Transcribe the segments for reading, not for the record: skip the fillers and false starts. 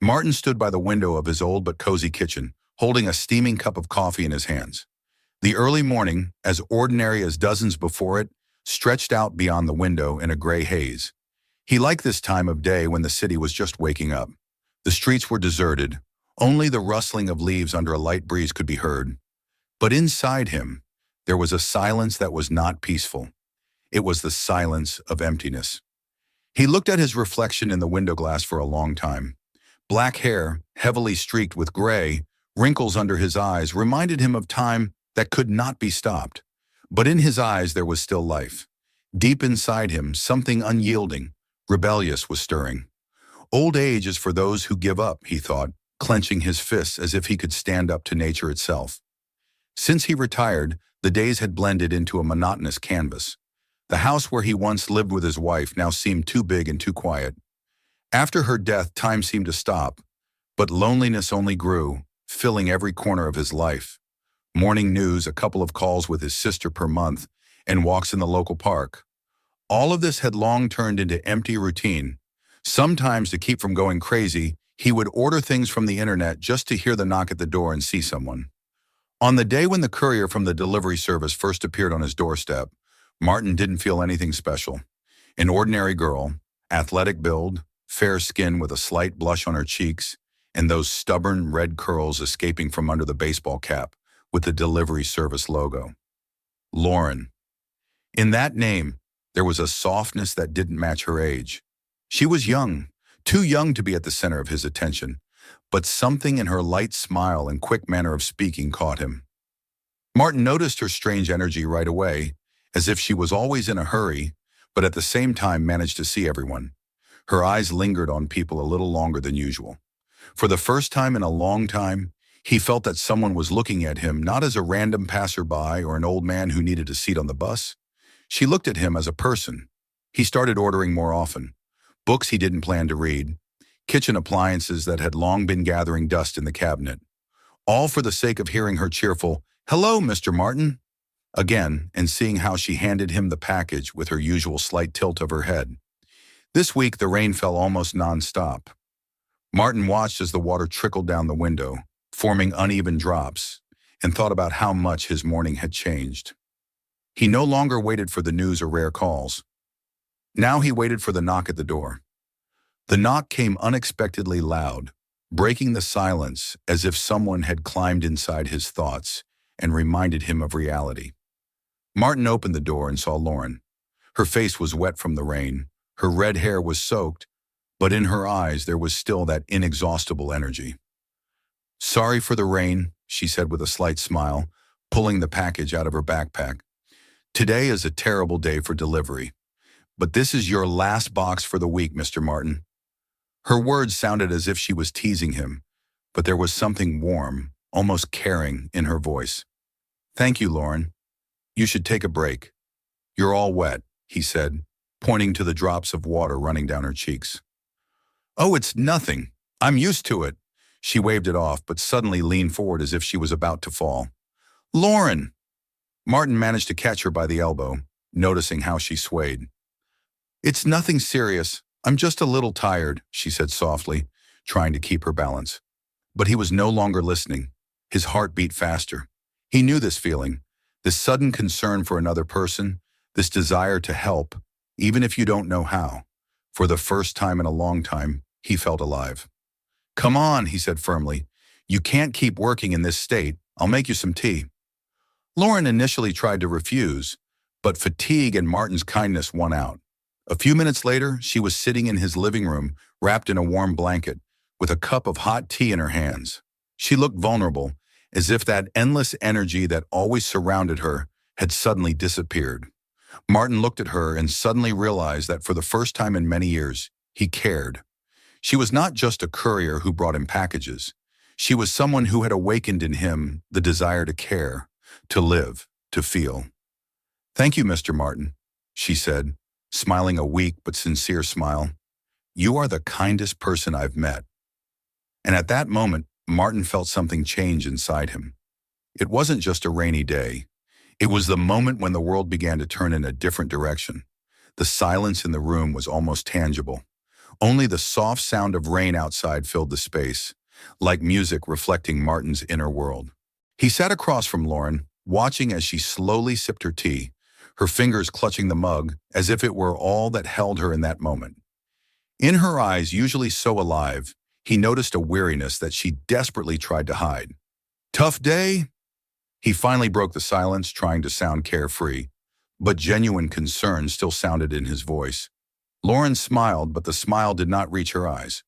Martin stood by the window of his old but cozy kitchen, holding a steaming cup of coffee in his hands. The early morning, as ordinary as dozens before it, stretched out beyond the window in a gray haze. He liked this time of day when the city was just waking up. The streets were deserted. Only the rustling of leaves under a light breeze could be heard. But inside him, there was a silence that was not peaceful. It was the silence of emptiness. He looked at his reflection in the window glass for a long time. Black hair, heavily streaked with gray, wrinkles under his eyes reminded him of time that could not be stopped. But in his eyes there was still life. Deep inside him, something unyielding, rebellious was stirring. Old age is for those who give up, he thought, clenching his fists as if he could stand up to nature itself. Since he retired, the days had blended into a monotonous canvas. The house where he once lived with his wife now seemed too big and too quiet. After her death, time seemed to stop, but loneliness only grew, filling every corner of his life. Morning news, a couple of calls with his sister per month, and walks in the local park. All of this had long turned into empty routine. Sometimes, to keep from going crazy, he would order things from the internet just to hear the knock at the door and see someone. On the day when the courier from the delivery service first appeared on his doorstep, Martin didn't feel anything special. An ordinary girl, athletic build, fair skin with a slight blush on her cheeks, and those stubborn red curls escaping from under the baseball cap with the delivery service logo. Lauren. In that name, there was a softness that didn't match her age. She was young, too young to be at the center of his attention, but something in her light smile and quick manner of speaking caught him. Martin noticed her strange energy right away, as if she was always in a hurry, but at the same time managed to see everyone. Her eyes lingered on people a little longer than usual. For the first time in a long time, he felt that someone was looking at him not as a random passerby or an old man who needed a seat on the bus. She looked at him as a person. He started ordering more often. Books he didn't plan to read, kitchen appliances that had long been gathering dust in the cabinet. All for the sake of hearing her cheerful, "Hello, Mr. Martin," again, and seeing how she handed him the package with her usual slight tilt of her head. This week, the rain fell almost non-stop. Martin watched as the water trickled down the window, forming uneven drops, and thought about how much his morning had changed. He no longer waited for the news or rare calls. Now he waited for the knock at the door. The knock came unexpectedly loud, breaking the silence as if someone had climbed inside his thoughts and reminded him of reality. Martin opened the door and saw Lauren. Her face was wet from the rain. Her red hair was soaked, but in her eyes there was still that inexhaustible energy. "Sorry for the rain," she said with a slight smile, pulling the package out of her backpack. "Today is a terrible day for delivery, but this is your last box for the week, Mr. Martin." Her words sounded as if she was teasing him, but there was something warm, almost caring, in her voice. "Thank you, Lauren. You should take a break. You're all wet," he said, pointing to the drops of water running down her cheeks. "Oh, it's nothing. I'm used to it." She waved it off, but suddenly leaned forward as if she was about to fall. "Lauren!" Martin managed to catch her by the elbow, noticing how she swayed. "It's nothing serious. I'm just a little tired," she said softly, trying to keep her balance. But he was no longer listening. His heart beat faster. He knew this feeling, this sudden concern for another person, this desire to help, even if you don't know how. For the first time in a long time, he felt alive. "Come on," he said firmly. "You can't keep working in this state. I'll make you some tea." Lauren initially tried to refuse, but fatigue and Martin's kindness won out. A few minutes later, she was sitting in his living room, wrapped in a warm blanket, with a cup of hot tea in her hands. She looked vulnerable, as if that endless energy that always surrounded her had suddenly disappeared. Martin looked at her and suddenly realized that for the first time in many years, he cared. She was not just a courier who brought him packages. She was someone who had awakened in him the desire to care, to live, to feel. "Thank you, Mr. Martin," she said, smiling a weak but sincere smile. "You are the kindest person I've met." And at that moment, Martin felt something change inside him. It wasn't just a rainy day. It was the moment when the world began to turn in a different direction. The silence in the room was almost tangible. Only the soft sound of rain outside filled the space, like music reflecting Martin's inner world. He sat across from Lauren, watching as she slowly sipped her tea, her fingers clutching the mug as if it were all that held her in that moment. In her eyes, usually so alive, he noticed a weariness that she desperately tried to hide. "Tough day?" He finally broke the silence, trying to sound carefree, but genuine concern still sounded in his voice. Lauren smiled, but the smile did not reach her eyes.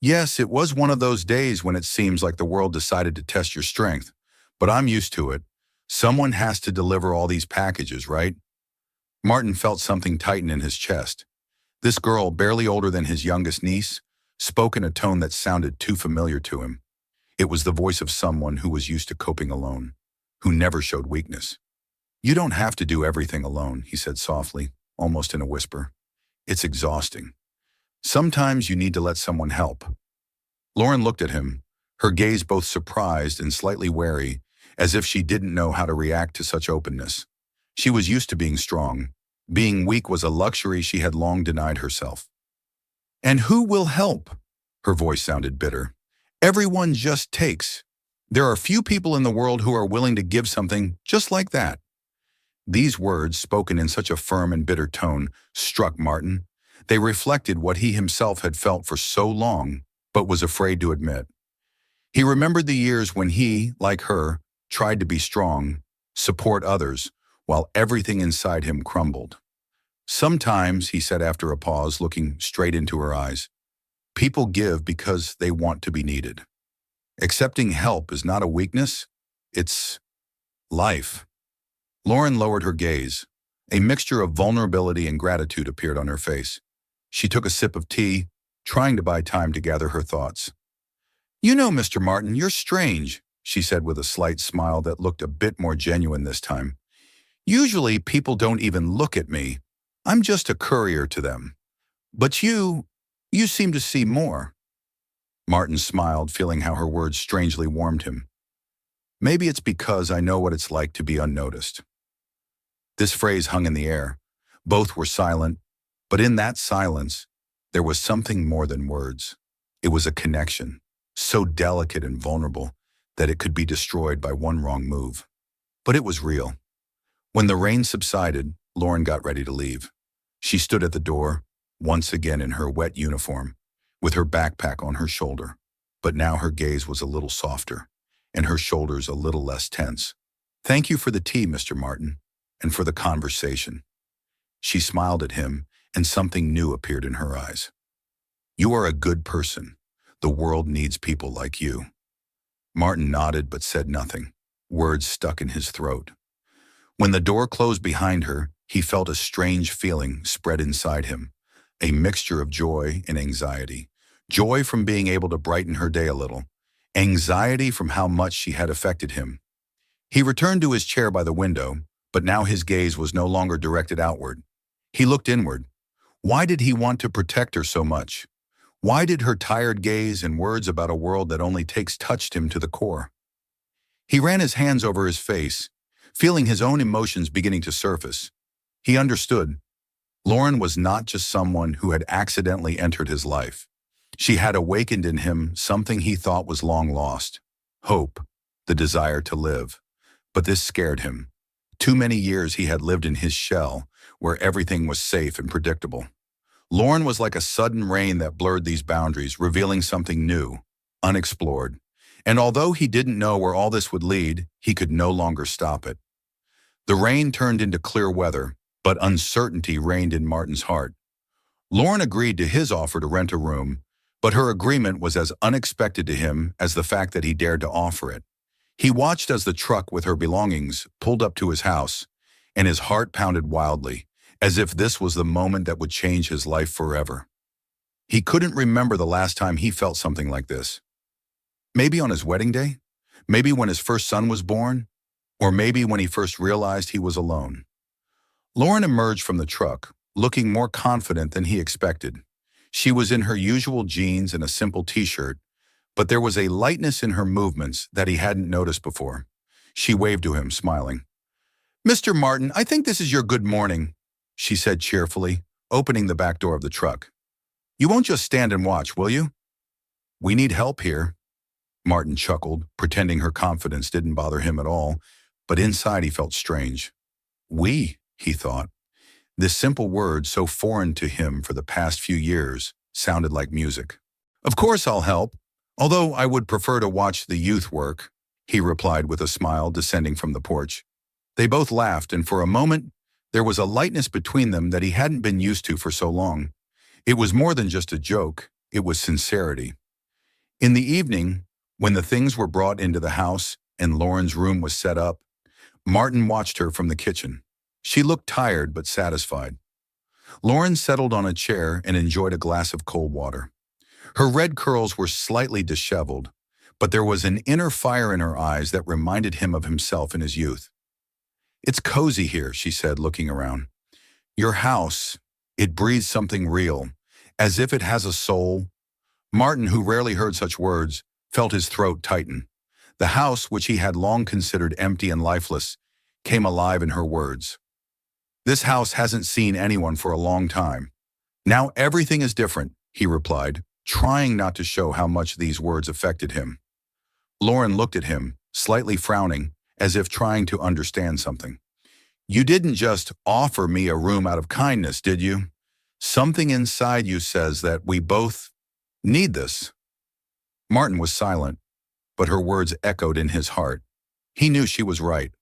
"Yes, it was one of those days when it seems like the world decided to test your strength, but I'm used to it. Someone has to deliver all these packages, right?" Martin felt something tighten in his chest. This girl, barely older than his youngest niece, spoke in a tone that sounded too familiar to him. It was the voice of someone who was used to coping alone, who never showed weakness. "You don't have to do everything alone," he said softly, almost in a whisper. "It's exhausting. Sometimes you need to let someone help." Lauren looked at him, her gaze both surprised and slightly wary, as if she didn't know how to react to such openness. She was used to being strong. Being weak was a luxury she had long denied herself. "And who will help?" Her voice sounded bitter. "Everyone just takes. There are few people in the world who are willing to give something just like that." These words, spoken in such a firm and bitter tone, struck Martin. They reflected what he himself had felt for so long, but was afraid to admit. He remembered the years when he, like her, tried to be strong, support others, while everything inside him crumbled. "Sometimes," he said after a pause, looking straight into her eyes, "people give because they want to be needed. Accepting help is not a weakness, it's life." Lauren lowered her gaze. A mixture of vulnerability and gratitude appeared on her face. She took a sip of tea, trying to buy time to gather her thoughts. "You know, Mr. Martin, you're strange," she said with a slight smile that looked a bit more genuine this time. "Usually people don't even look at me. I'm just a courier to them. But you seem to see more." Martin smiled, feeling how her words strangely warmed him. "Maybe it's because I know what it's like to be unnoticed." This phrase hung in the air. Both were silent, but in that silence, there was something more than words. It was a connection, so delicate and vulnerable that it could be destroyed by one wrong move. But it was real. When the rain subsided, Lauren got ready to leave. She stood at the door, once again in her wet uniform, with her backpack on her shoulder. But now her gaze was a little softer, and her shoulders a little less tense. "Thank you for the tea, Mr. Martin, and for the conversation." She smiled at him, and something new appeared in her eyes. "You are a good person. The world needs people like you." Martin nodded but said nothing. Words stuck in his throat. When the door closed behind her, he felt a strange feeling spread inside him, a mixture of joy and anxiety. Joy from being able to brighten her day a little, anxiety from how much she had affected him. He returned to his chair by the window, but now his gaze was no longer directed outward. He looked inward. Why did he want to protect her so much? Why did her tired gaze and words about a world that only takes touched him to the core? He ran his hands over his face, feeling his own emotions beginning to surface. He understood. Lauren was not just someone who had accidentally entered his life. She had awakened in him something he thought was long lost. Hope, the desire to live. But this scared him. Too many years he had lived in his shell, where everything was safe and predictable. Lauren was like a sudden rain that blurred these boundaries, revealing something new, unexplored. And although he didn't know where all this would lead, he could no longer stop it. The rain turned into clear weather, but uncertainty reigned in Martin's heart. Lauren agreed to his offer to rent a room, but her agreement was as unexpected to him as the fact that he dared to offer it. He watched as the truck with her belongings pulled up to his house, and his heart pounded wildly, as if this was the moment that would change his life forever. He couldn't remember the last time he felt something like this. Maybe on his wedding day? Maybe when his first son was born? Or maybe when he first realized he was alone? Lauren emerged from the truck, looking more confident than he expected. She was in her usual jeans and a simple t-shirt, but there was a lightness in her movements that he hadn't noticed before. She waved to him, smiling. "Mr. Martin, I think this is your good morning," she said cheerfully, opening the back door of the truck. You won't just stand and watch, will you? We need help here. Martin chuckled, pretending her confidence didn't bother him at all, but inside he felt strange. We, he thought. This simple word, so foreign to him for the past few years, sounded like music. Of course I'll help, although I would prefer to watch the youth work, he replied with a smile descending from the porch. They both laughed, and for a moment, there was a lightness between them that he hadn't been used to for so long. It was more than just a joke, it was sincerity. In the evening, when the things were brought into the house and Lauren's room was set up, Martin watched her from the kitchen. She looked tired but satisfied. Lauren settled on a chair and enjoyed a glass of cold water. Her red curls were slightly disheveled, but there was an inner fire in her eyes that reminded him of himself in his youth. It's cozy here, she said, looking around. Your house, it breathes something real, as if it has a soul. Martin, who rarely heard such words, felt his throat tighten. The house, which he had long considered empty and lifeless, came alive in her words. This house hasn't seen anyone for a long time. Now everything is different, he replied, trying not to show how much these words affected him. Lauren looked at him, slightly frowning, as if trying to understand something. You didn't just offer me a room out of kindness, did you? Something inside you says that we both need this. Martin was silent, but her words echoed in his heart. He knew she was right.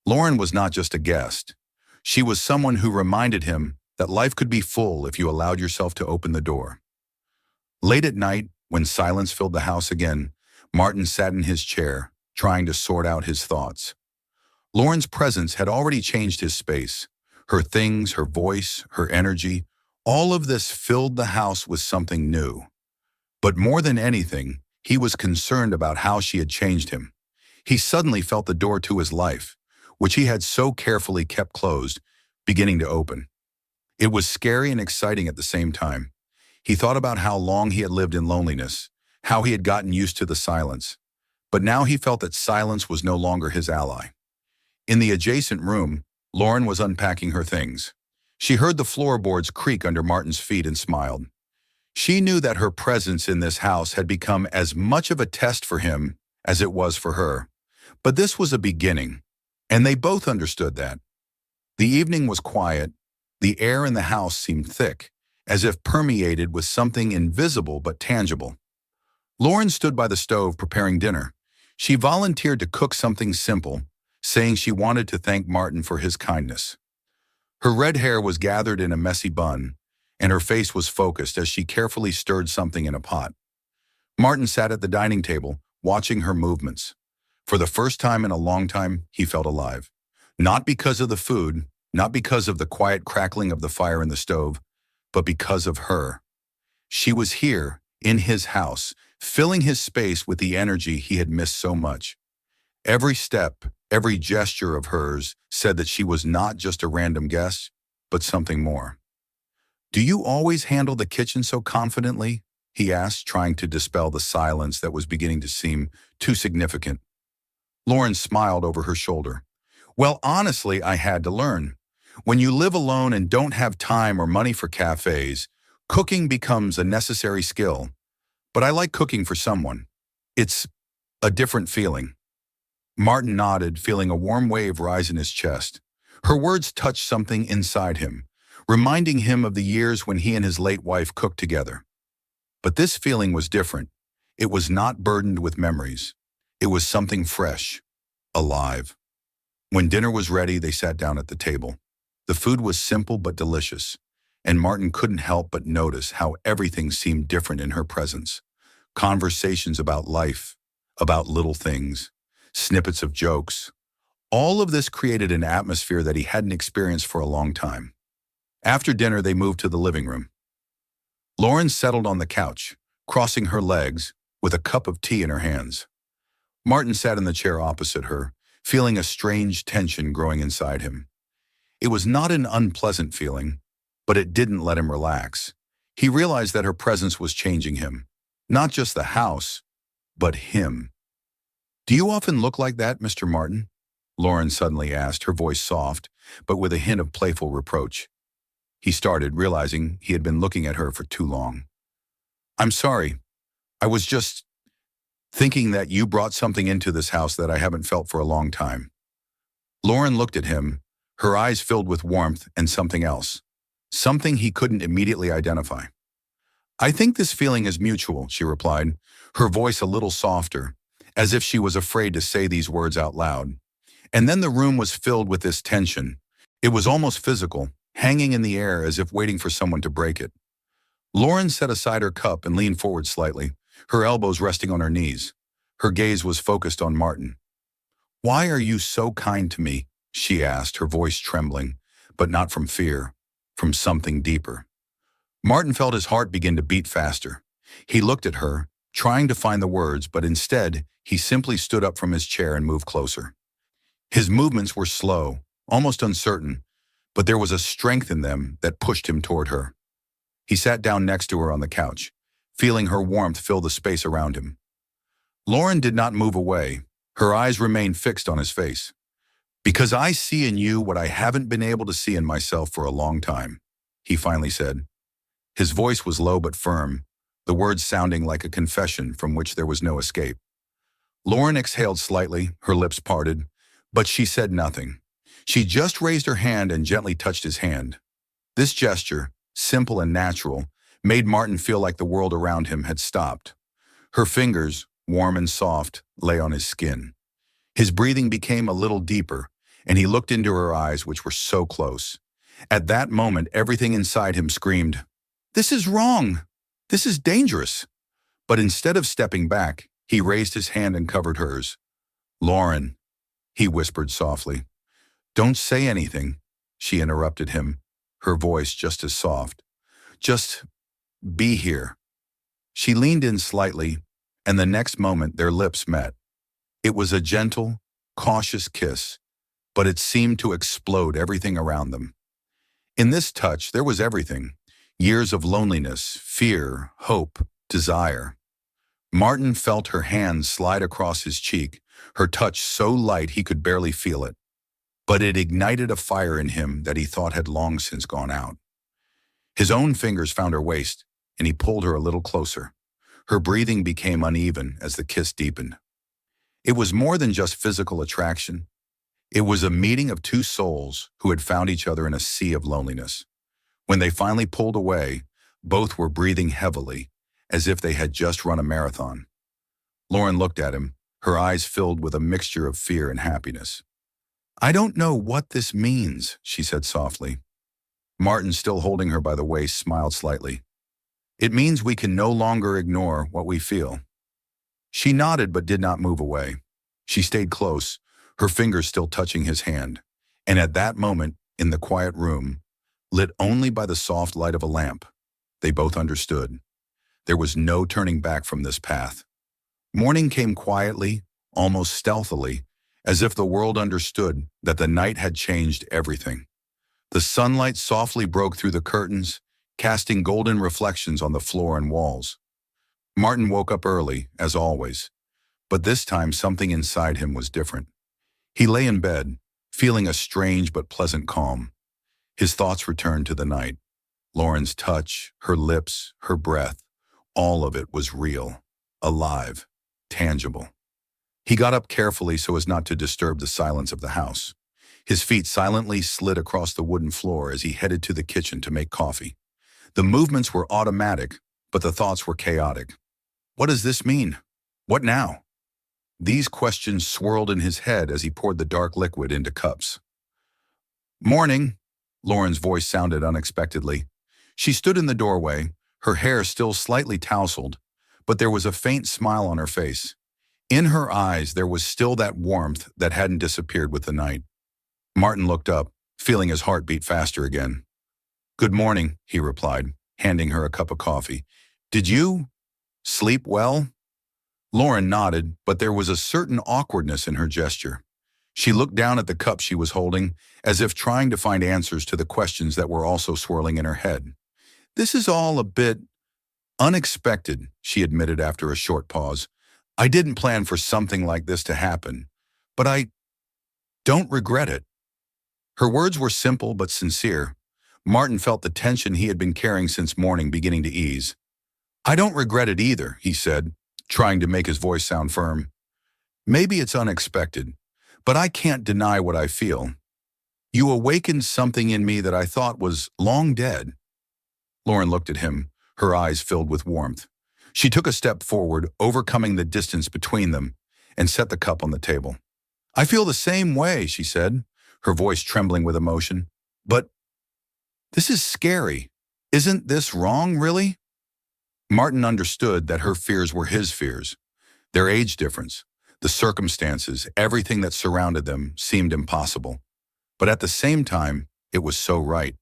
Lauren was not just a guest. She was someone who reminded him that life could be full if you allowed yourself to open the door. Late at night, when silence filled the house again, Martin sat in his chair, trying to sort out his thoughts. Lauren's presence had already changed his space. Her things, her voice, her energy, all of this filled the house with something new. But more than anything, he was concerned about how she had changed him. He suddenly felt the door to his life, which he had so carefully kept closed, beginning to open. It was scary and exciting at the same time. He thought about how long he had lived in loneliness, how he had gotten used to the silence. But now he felt that silence was no longer his ally. In the adjacent room, Lauren was unpacking her things. She heard the floorboards creak under Martin's feet and smiled. She knew that her presence in this house had become as much of a test for him as it was for her. But this was a beginning, and they both understood that. The evening was quiet. The air in the house seemed thick, as if permeated with something invisible but tangible. Lauren stood by the stove preparing dinner. She volunteered to cook something simple, saying she wanted to thank Martin for his kindness. Her red hair was gathered in a messy bun, and her face was focused as she carefully stirred something in a pot. Martin sat at the dining table, watching her movements. For the first time in a long time, he felt alive. Not because of the food, not because of the quiet crackling of the fire in the stove, but because of her. She was here, in his house, filling his space with the energy he had missed so much. Every step, every gesture of hers said that she was not just a random guest, but something more. Do you always handle the kitchen so confidently? He asked, trying to dispel the silence that was beginning to seem too significant. Lauren smiled over her shoulder. Well, honestly, I had to learn. When you live alone and don't have time or money for cafes, cooking becomes a necessary skill. But I like cooking for someone. It's a different feeling. Martin nodded, feeling a warm wave rise in his chest. Her words touched something inside him, reminding him of the years when he and his late wife cooked together. But this feeling was different. It was not burdened with memories. It was something fresh, alive. When dinner was ready, they sat down at the table. The food was simple but delicious, and Martin couldn't help but notice how everything seemed different in her presence. Conversations about life, about little things, snippets of jokes. All of this created an atmosphere that he hadn't experienced for a long time. After dinner, they moved to the living room. Lauren settled on the couch, crossing her legs, with a cup of tea in her hands. Martin sat in the chair opposite her, feeling a strange tension growing inside him. It was not an unpleasant feeling, but it didn't let him relax. He realized that her presence was changing him. Not just the house, but him. Do you often look like that, Mr. Martin? Lauren suddenly asked, her voice soft, but with a hint of playful reproach. he started, realizing he had been looking at her for too long. I'm sorry. I was just thinking that you brought something into this house that I haven't felt for a long time. Lauren looked at him, her eyes filled with warmth and something else. Something he couldn't immediately identify. I think this feeling is mutual, she replied, her voice a little softer, as if she was afraid to say these words out loud. And then the room was filled with this tension. It was almost physical, hanging in the air as if waiting for someone to break it. Lauren set aside her cup and leaned forward slightly, her elbows resting on her knees. Her gaze was focused on Martin. Why are you so kind to me? She asked, her voice trembling, but not from fear, from something deeper. Martin felt his heart begin to beat faster. He looked at her, trying to find the words, but instead, he simply stood up from his chair and moved closer. His movements were slow, almost uncertain, but there was a strength in them that pushed him toward her. He sat down next to her on the couch, feeling her warmth fill the space around him. Lauren did not move away. Her eyes remained fixed on his face. Because I see in you what I haven't been able to see in myself for a long time, he finally said. His voice was low but firm, the words sounding like a confession from which there was no escape. Lauren exhaled slightly, her lips parted, but she said nothing. She just raised her hand and gently touched his hand. This gesture, simple and natural, made Martin feel like the world around him had stopped. Her fingers, warm and soft, lay on his skin. His breathing became a little deeper, and he looked into her eyes, which were so close. At that moment, everything inside him screamed, "This is wrong! This is dangerous!" But instead of stepping back, he raised his hand and covered hers. "Lauren," he whispered softly. "Don't say anything," she interrupted him, her voice just as soft. "Just be here." She leaned in slightly, and the next moment their lips met. It was a gentle, cautious kiss, but it seemed to explode everything around them. In this touch, there was everything. Years of loneliness, fear, hope, desire. Martin felt her hand slide across his cheek, her touch so light he could barely feel it. But it ignited a fire in him that he thought had long since gone out. His own fingers found her waist, and he pulled her a little closer. Her breathing became uneven as the kiss deepened. It was more than just physical attraction. It was a meeting of two souls who had found each other in a sea of loneliness. When they finally pulled away, both were breathing heavily, as if they had just run a marathon. Lauren looked at him, her eyes filled with a mixture of fear and happiness. "I don't know what this means," she said softly. Martin, still holding her by the waist, smiled slightly. "It means we can no longer ignore what we feel." She nodded but did not move away. She stayed close, her fingers still touching his hand. And at that moment, in the quiet room, lit only by the soft light of a lamp, they both understood. There was no turning back from this path. Morning came quietly, almost stealthily, as if the world understood that the night had changed everything. The sunlight softly broke through the curtains, casting golden reflections on the floor and walls. Martin woke up early, as always, but this time something inside him was different. He lay in bed, feeling a strange but pleasant calm. His thoughts returned to the night. Lauren's touch, her lips, her breath, all of it was real, alive, tangible. He got up carefully so as not to disturb the silence of the house. His feet silently slid across the wooden floor as he headed to the kitchen to make coffee. The movements were automatic, but the thoughts were chaotic. What does this mean? What now? These questions swirled in his head as he poured the dark liquid into cups. "Morning," Lauren's voice sounded unexpectedly. She stood in the doorway, her hair still slightly tousled, but there was a faint smile on her face. In her eyes, there was still that warmth that hadn't disappeared with the night. Martin looked up, feeling his heart beat faster again. "Good morning," he replied, handing her a cup of coffee. "Did you sleep well?" Lauren nodded, but there was a certain awkwardness in her gesture. She looked down at the cup she was holding, as if trying to find answers to the questions that were also swirling in her head. "This is all a bit unexpected," she admitted after a short pause. "I didn't plan for something like this to happen, but I don't regret it." Her words were simple but sincere. Martin felt the tension he had been carrying since morning beginning to ease. "I don't regret it either," he said, trying to make his voice sound firm. "Maybe it's unexpected, but I can't deny what I feel. You awakened something in me that I thought was long dead." Lauren looked at him, her eyes filled with warmth. She took a step forward, overcoming the distance between them, and set the cup on the table. "I feel the same way," she said, her voice trembling with emotion. "But this is scary. Isn't this wrong, really?" Martin understood that her fears were his fears. Their age difference, the circumstances, everything that surrounded them seemed impossible. But at the same time, it was so right.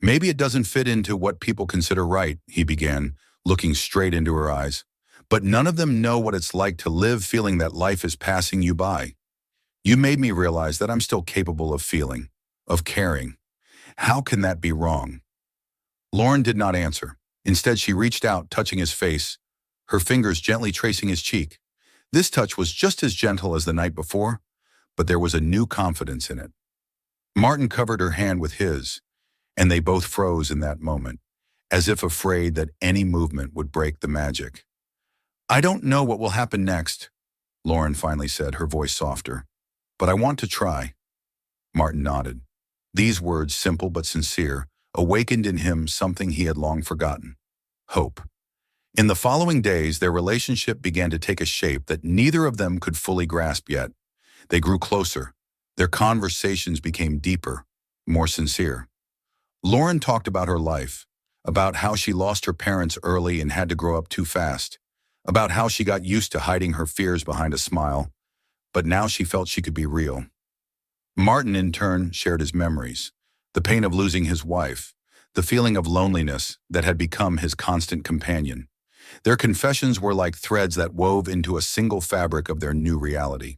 "Maybe it doesn't fit into what people consider right," he began, looking straight into her eyes. "But none of them know what it's like to live feeling that life is passing you by. You made me realize that I'm still capable of feeling, of caring. How can that be wrong?" Lauren did not answer. Instead, she reached out, touching his face, her fingers gently tracing his cheek. This touch was just as gentle as the night before, but there was a new confidence in it. Martin covered her hand with his, and they both froze in that moment, as if afraid that any movement would break the magic. "I don't know what will happen next," Lauren finally said, her voice softer. "But I want to try." Martin nodded. These words, simple but sincere, awakened in him something he had long forgotten: hope. In the following days, their relationship began to take a shape that neither of them could fully grasp yet. They grew closer. Their conversations became deeper, more sincere. Lauren talked about her life, about how she lost her parents early and had to grow up too fast, about how she got used to hiding her fears behind a smile, but now she felt she could be real. Martin, in turn, shared his memories, the pain of losing his wife, the feeling of loneliness that had become his constant companion. Their confessions were like threads that wove into a single fabric of their new reality.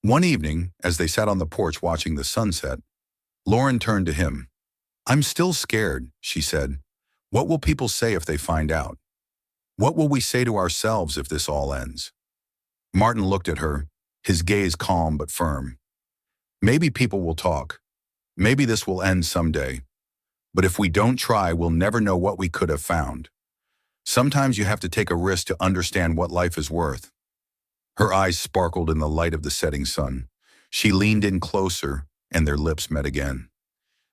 One evening, as they sat on the porch watching the sunset, Lauren turned to him. "I'm still scared," she said. "What will people say if they find out? What will we say to ourselves if this all ends?" Martin looked at her, his gaze calm but firm. "Maybe people will talk. Maybe this will end someday. But if we don't try, we'll never know what we could have found. Sometimes you have to take a risk to understand what life is worth." Her eyes sparkled in the light of the setting sun. She leaned in closer, and their lips met again.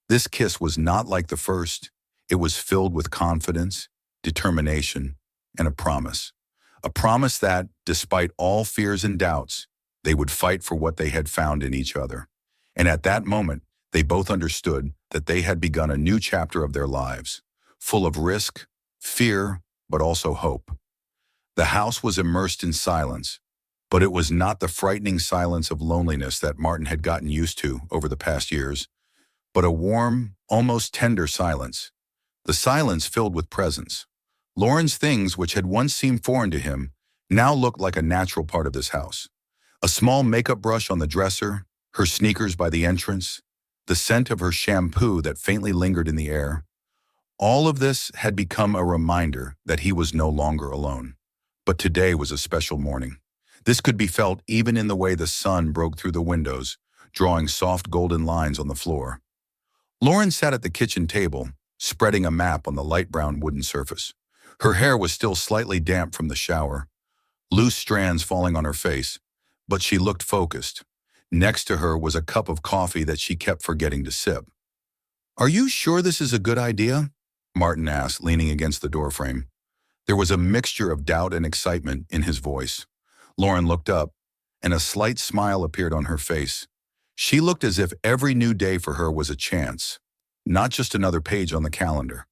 This kiss was not like the first. It was filled with confidence, determination, and a promise. A promise that, despite all fears and doubts, they would fight for what they had found in each other. And at that moment, they both understood that they had begun a new chapter of their lives, full of risk, fear, but also hope. The house was immersed in silence, but it was not the frightening silence of loneliness that Martin had gotten used to over the past years, but a warm, almost tender silence. The silence filled with presence. Lauren's things, which had once seemed foreign to him, now looked like a natural part of this house. A small makeup brush on the dresser, her sneakers by the entrance, the scent of her shampoo that faintly lingered in the air. All of this had become a reminder that he was no longer alone. But today was a special morning. This could be felt even in the way the sun broke through the windows, drawing soft golden lines on the floor. Lauren sat at the kitchen table, spreading a map on the light brown wooden surface. Her hair was still slightly damp from the shower, loose strands falling on her face, but she looked focused. Next to her was a cup of coffee that she kept forgetting to sip. "Are you sure this is a good idea?" Martin asked, leaning against the doorframe. There was a mixture of doubt and excitement in his voice. Lauren looked up, and a slight smile appeared on her face. She looked as if every new day for her was a chance, not just another page on the calendar.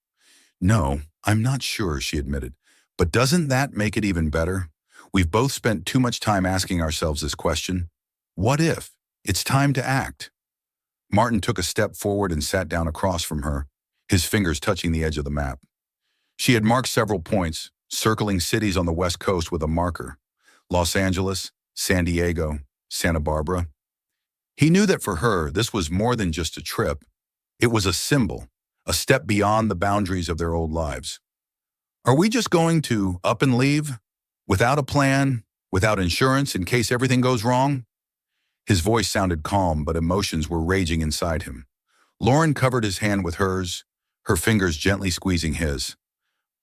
"No, I'm not sure," she admitted. "But doesn't that make it even better? We've both spent too much time asking ourselves this question. What if? It's time to act." Martin took a step forward and sat down across from her, his fingers touching the edge of the map. She had marked several points, circling cities on the West Coast with a marker: Los Angeles, San Diego, Santa Barbara. He knew that for her, this was more than just a trip. It was a symbol, a step beyond the boundaries of their old lives. "Are we just going to up and leave? Without a plan, without insurance in case everything goes wrong?" His voice sounded calm, but emotions were raging inside him. Lauren covered his hand with hers, her fingers gently squeezing his.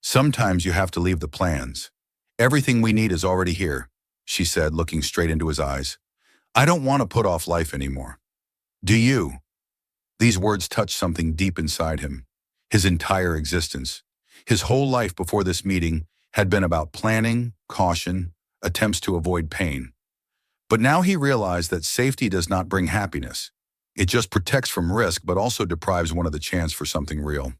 "Sometimes you have to leave the plans. Everything we need is already here," she said, looking straight into his eyes. "I don't want to put off life anymore. Do you?" These words touched something deep inside him. His entire existence, his whole life before this meeting, had been about planning, caution, attempts to avoid pain. But now he realized that safety does not bring happiness. It just protects from risk, but also deprives one of the chance for something real.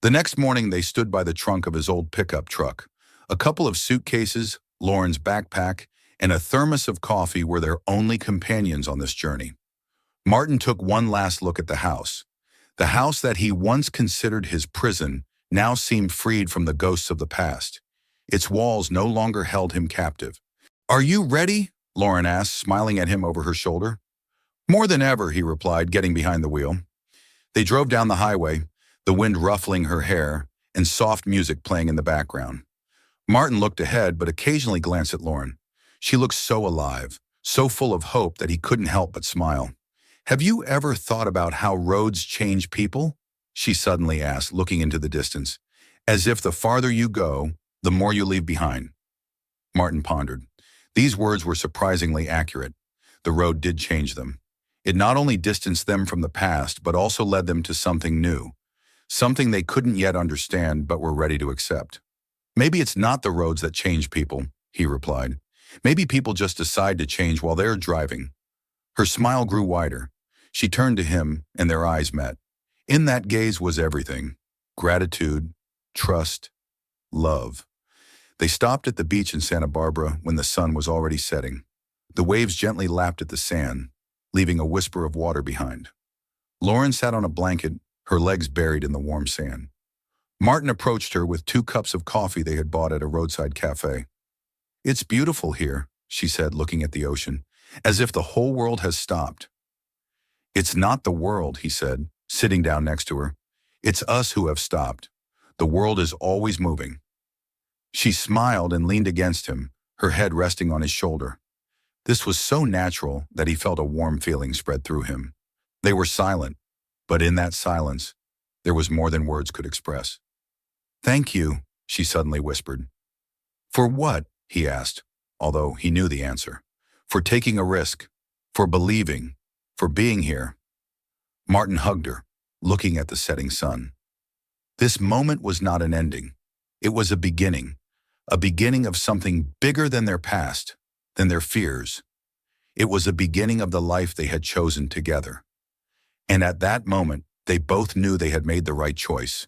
The next morning, they stood by the trunk of his old pickup truck. A couple of suitcases, Lauren's backpack, and a thermos of coffee were their only companions on this journey. Martin took one last look at the house. The house that he once considered his prison now seemed freed from the ghosts of the past. Its walls no longer held him captive. "Are you ready?" Lauren asked, smiling at him over her shoulder. "More than ever," he replied, getting behind the wheel. They drove down the highway, the wind ruffling her hair and soft music playing in the background. Martin looked ahead, but occasionally glanced at Lauren. She looked so alive, so full of hope that he couldn't help but smile. "Have you ever thought about how roads change people?" she suddenly asked, looking into the distance. "As if the farther you go, the more you leave behind." Martin pondered. These words were surprisingly accurate. The road did change them. It not only distanced them from the past, but also led them to something new, something they couldn't yet understand but were ready to accept. "Maybe it's not the roads that change people," he replied. "Maybe people just decide to change while they're driving." Her smile grew wider. She turned to him, and their eyes met. In that gaze was everything: gratitude, trust, love. They stopped at the beach in Santa Barbara when the sun was already setting. The waves gently lapped at the sand, leaving a whisper of water behind. Lauren sat on a blanket, her legs buried in the warm sand. Martin approached her with 2 cups of coffee they had bought at a roadside cafe. "It's beautiful here," she said, looking at the ocean, as if the whole world has stopped. "It's not the world," he said, sitting down next to her. "It's us who have stopped. The world is always moving." She smiled and leaned against him, her head resting on his shoulder. This was so natural that he felt a warm feeling spread through him. They were silent, but in that silence, there was more than words could express. "Thank you," she suddenly whispered. "For what?" he asked, although he knew the answer. "For taking a risk, for believing, for being here." Martin hugged her, looking at the setting sun. This moment was not an ending. It was a beginning of something bigger than their past, than their fears. It was a beginning of the life they had chosen together. And at that moment, they both knew they had made the right choice.